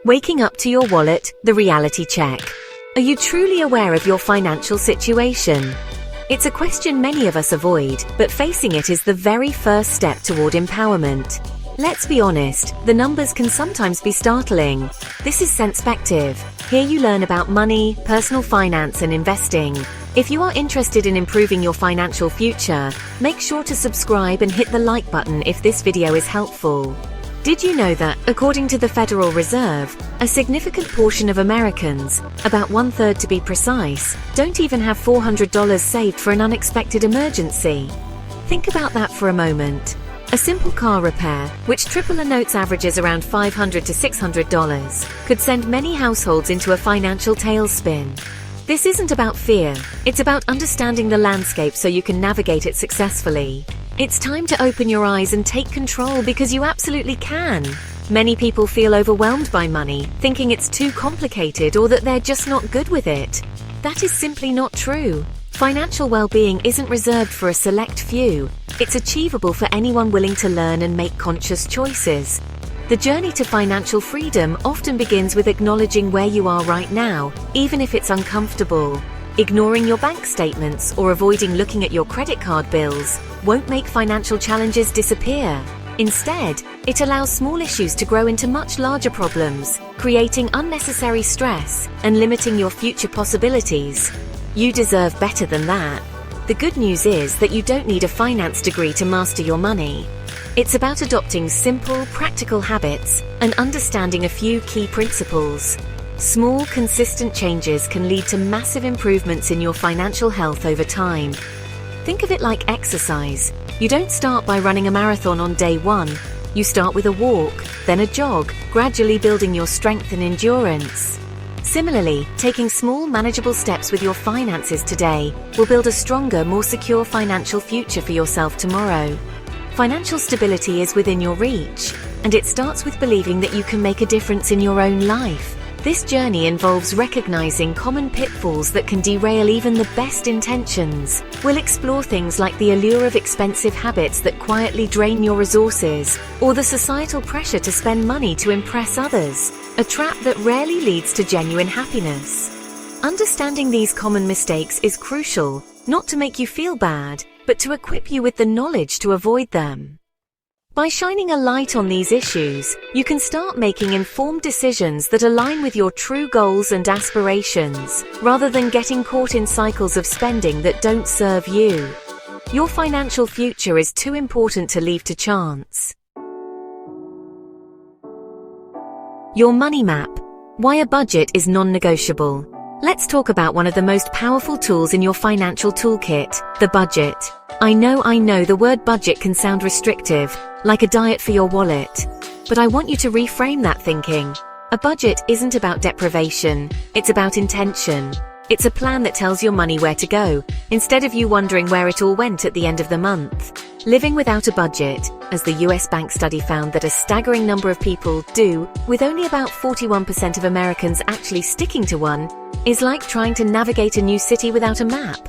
Waking up to your wallet, the reality check. Are you truly aware of your financial situation? It's a question many of us avoid, but facing it is the very first step toward empowerment. Let's be honest, the numbers can sometimes be startling. This is Centspective. Here you learn about money, personal finance, and investing. If you are interested in improving your financial future, make sure to subscribe and hit the like button if this video is helpful. Did you know that, according to the Federal Reserve, a significant portion of Americans, about 1/3 to be precise, don't even have $400 saved for an unexpected emergency? Think about that for a moment. A simple car repair, which AAA notes averages around $500 to $600, could send many households into a financial tailspin. This isn't about fear, it's about understanding the landscape so you can navigate it successfully. It's time to open your eyes and take control because you absolutely can. Many people feel overwhelmed by money, thinking it's too complicated or that they're just not good with it. That is simply not true. Financial well-being isn't reserved for a select few. It's achievable for anyone willing to learn and make conscious choices. The journey to financial freedom often begins with acknowledging where you are right now, even if it's uncomfortable. Ignoring your bank statements or avoiding looking at your credit card bills won't make financial challenges disappear. Instead, it allows small issues to grow into much larger problems, creating unnecessary stress and limiting your future possibilities. You deserve better than that. The good news is that you don't need a finance degree to master your money. It's about adopting simple, practical habits and understanding a few key principles. Small, consistent changes can lead to massive improvements in your financial health over time. Think of it like exercise. You don't start by running a marathon on day one. You start with a walk, then a jog, gradually building your strength and endurance. Similarly, taking small, manageable steps with your finances today will build a stronger, more secure financial future for yourself tomorrow. Financial stability is within your reach, and it starts with believing that you can make a difference in your own life. This journey involves recognizing common pitfalls that can derail even the best intentions. We'll explore things like the allure of expensive habits that quietly drain your resources, or the societal pressure to spend money to impress others, a trap that rarely leads to genuine happiness. Understanding these common mistakes is crucial, not to make you feel bad, but to equip you with the knowledge to avoid them. By shining a light on these issues, you can start making informed decisions that align with your true goals and aspirations, rather than getting caught in cycles of spending that don't serve you. Your financial future is too important to leave to chance. Your money map. Why a budget is non-negotiable. Let's talk about one of the most powerful tools in your financial toolkit, the budget. I know the word budget can sound restrictive, like a diet for your wallet. But I want you to reframe that thinking. A budget isn't about deprivation, it's about intention. It's a plan that tells your money where to go, instead of you wondering where it all went at the end of the month. Living without a budget, as the US bank study found that a staggering number of people do, with only about 41% of Americans actually sticking to one, is like trying to navigate a new city without a map.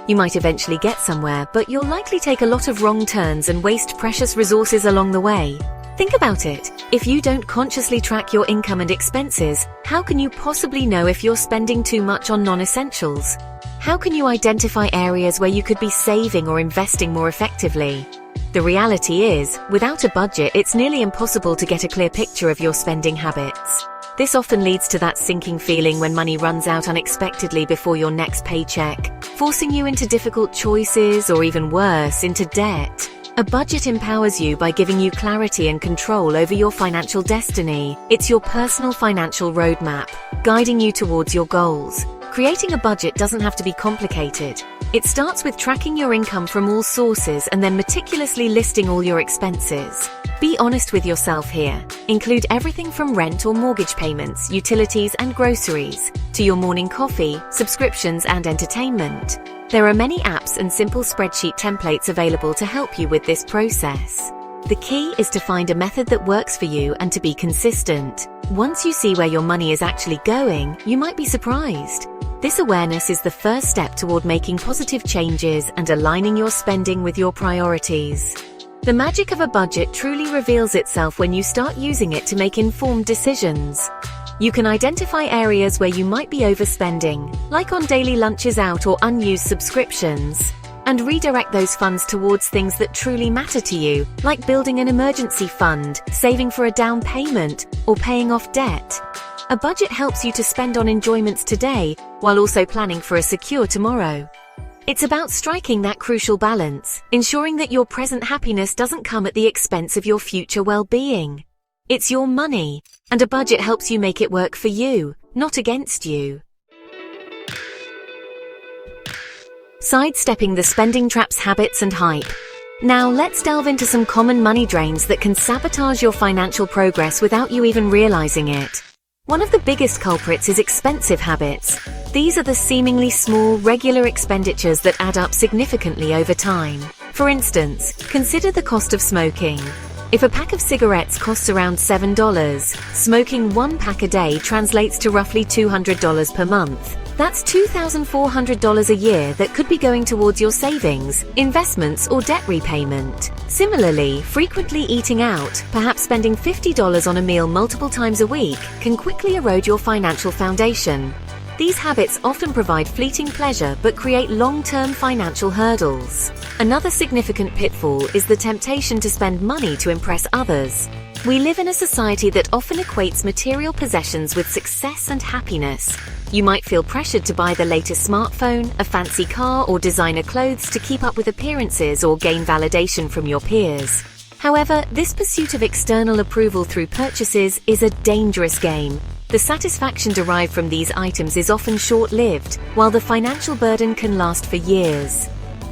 You might eventually get somewhere, but you'll likely take a lot of wrong turns and waste precious resources along the way. Think about it. If you don't consciously track your income and expenses, how can you possibly know if you're spending too much on non-essentials? How can you identify areas where you could be saving or investing more effectively? The reality is, without a budget, it's nearly impossible to get a clear picture of your spending habits. This often leads to that sinking feeling when money runs out unexpectedly before your next paycheck, forcing you into difficult choices or even worse, into debt. A budget empowers you by giving you clarity and control over your financial destiny. It's your personal financial roadmap, guiding you towards your goals. Creating a budget doesn't have to be complicated. It starts with tracking your income from all sources and then meticulously listing all your expenses. Be honest with yourself here. Include everything from rent or mortgage payments, utilities and groceries, to your morning coffee, subscriptions and entertainment. There are many apps and simple spreadsheet templates available to help you with this process. The key is to find a method that works for you and to be consistent. Once you see where your money is actually going, you might be surprised. This awareness is the first step toward making positive changes and aligning your spending with your priorities. The magic of a budget truly reveals itself when you start using it to make informed decisions. You can identify areas where you might be overspending, like on daily lunches out or unused subscriptions, and redirect those funds towards things that truly matter to you, like building an emergency fund, saving for a down payment, or paying off debt. A budget helps you to spend on enjoyments today, while also planning for a secure tomorrow. It's about striking that crucial balance, ensuring that your present happiness doesn't come at the expense of your future well-being. It's your money, and a budget helps you make it work for you, not against you. Sidestepping the spending traps, habits, and hype. Now let's delve into some common money drains that can sabotage your financial progress without you even realizing it. One of the biggest culprits is expensive habits. These are the seemingly small, regular expenditures that add up significantly over time. For instance, consider the cost of smoking. If a pack of cigarettes costs around $7, smoking one pack a day translates to roughly $200 per month. That's $2,400 a year that could be going towards your savings, investments, or debt repayment. Similarly, frequently eating out, perhaps spending $50 on a meal multiple times a week, can quickly erode your financial foundation. These habits often provide fleeting pleasure but create long-term financial hurdles. Another significant pitfall is the temptation to spend money to impress others. We live in a society that often equates material possessions with success and happiness. You might feel pressured to buy the latest smartphone, a fancy car, or designer clothes to keep up with appearances or gain validation from your peers. However, this pursuit of external approval through purchases is a dangerous game. The satisfaction derived from these items is often short-lived, while the financial burden can last for years.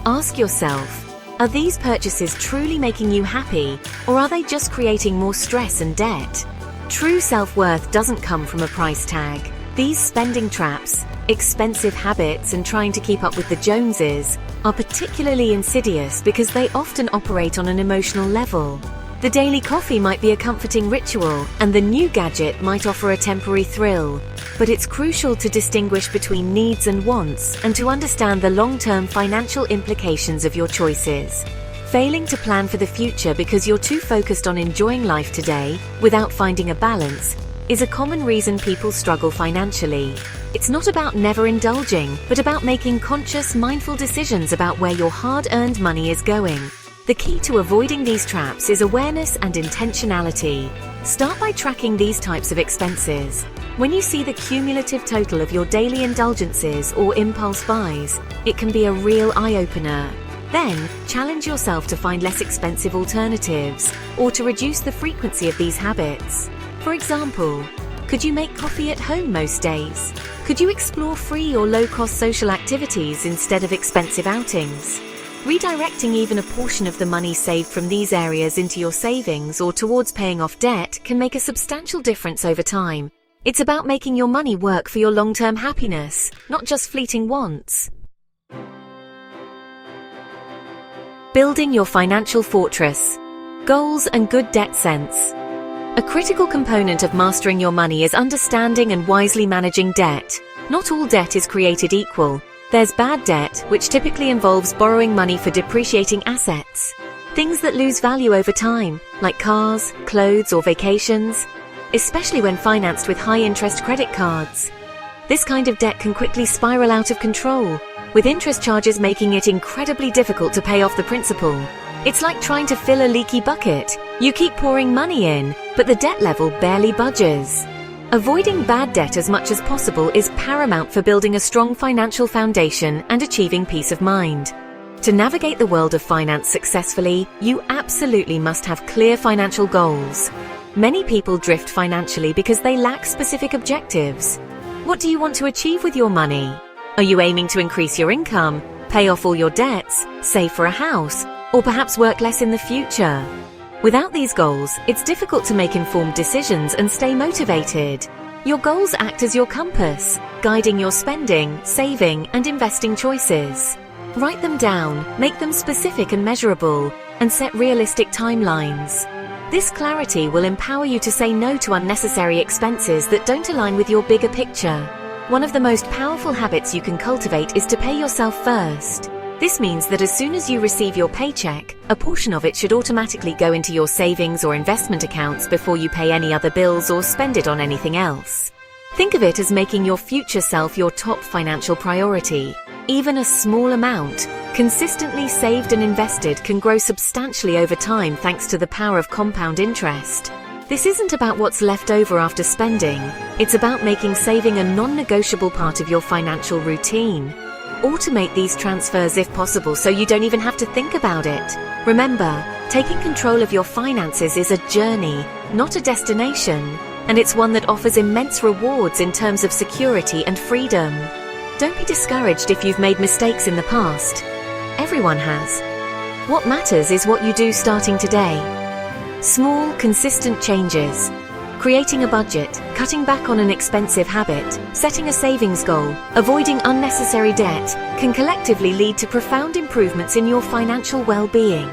Ask yourself, are these purchases truly making you happy, or are they just creating more stress and debt? True self-worth doesn't come from a price tag. These spending traps, expensive habits, and trying to keep up with the Joneses are particularly insidious because they often operate on an emotional level. The daily coffee might be a comforting ritual, and the new gadget might offer a temporary thrill. But it's crucial to distinguish between needs and wants and to understand the long-term financial implications of your choices. Failing to plan for the future because you're too focused on enjoying life today, without finding a balance, is a common reason people struggle financially. It's not about never indulging, but about making conscious, mindful decisions about where your hard-earned money is going. The key to avoiding these traps is awareness and intentionality. Start by tracking these types of expenses. When you see the cumulative total of your daily indulgences or impulse buys, it can be a real eye-opener. Then, challenge yourself to find less expensive alternatives or to reduce the frequency of these habits. For example, could you make coffee at home most days? Could you explore free or low-cost social activities instead of expensive outings? Redirecting even a portion of the money saved from these areas into your savings or towards paying off debt can make a substantial difference over time. It's about making your money work for your long-term happiness, not just fleeting wants. Building your financial fortress. Goals and good debt sense. A critical component of mastering your money is understanding and wisely managing debt. Not all debt is created equal. There's bad debt, which typically involves borrowing money for depreciating assets. Things that lose value over time, like cars, clothes, or vacations, especially when financed with high-interest credit cards. This kind of debt can quickly spiral out of control, with interest charges making it incredibly difficult to pay off the principal. It's like trying to fill a leaky bucket. You keep pouring money in, but the debt level barely budges. Avoiding bad debt as much as possible is paramount for building a strong financial foundation and achieving peace of mind. To navigate the world of finance successfully, you absolutely must have clear financial goals. Many people drift financially because they lack specific objectives. What do you want to achieve with your money? Are you aiming to increase your income, pay off all your debts, save for a house, or perhaps work less in the future? Without these goals, it's difficult to make informed decisions and stay motivated. Your goals act as your compass, guiding your spending, saving, and investing choices. Write them down, make them specific and measurable, and set realistic timelines. This clarity will empower you to say no to unnecessary expenses that don't align with your bigger picture. One of the most powerful habits you can cultivate is to pay yourself first. This means that as soon as you receive your paycheck, a portion of it should automatically go into your savings or investment accounts before you pay any other bills or spend it on anything else. Think of it as making your future self your top financial priority. Even a small amount, consistently saved and invested, can grow substantially over time thanks to the power of compound interest. This isn't about what's left over after spending, it's about making saving a non-negotiable part of your financial routine. Automate these transfers if possible so you don't even have to think about it. Remember, taking control of your finances is a journey, not a destination, and it's one that offers immense rewards in terms of security and freedom. Don't be discouraged if you've made mistakes in the past. Everyone has. What matters is what you do starting today. Small, consistent changes. Creating a budget, cutting back on an expensive habit, setting a savings goal, avoiding unnecessary debt, can collectively lead to profound improvements in your financial well-being.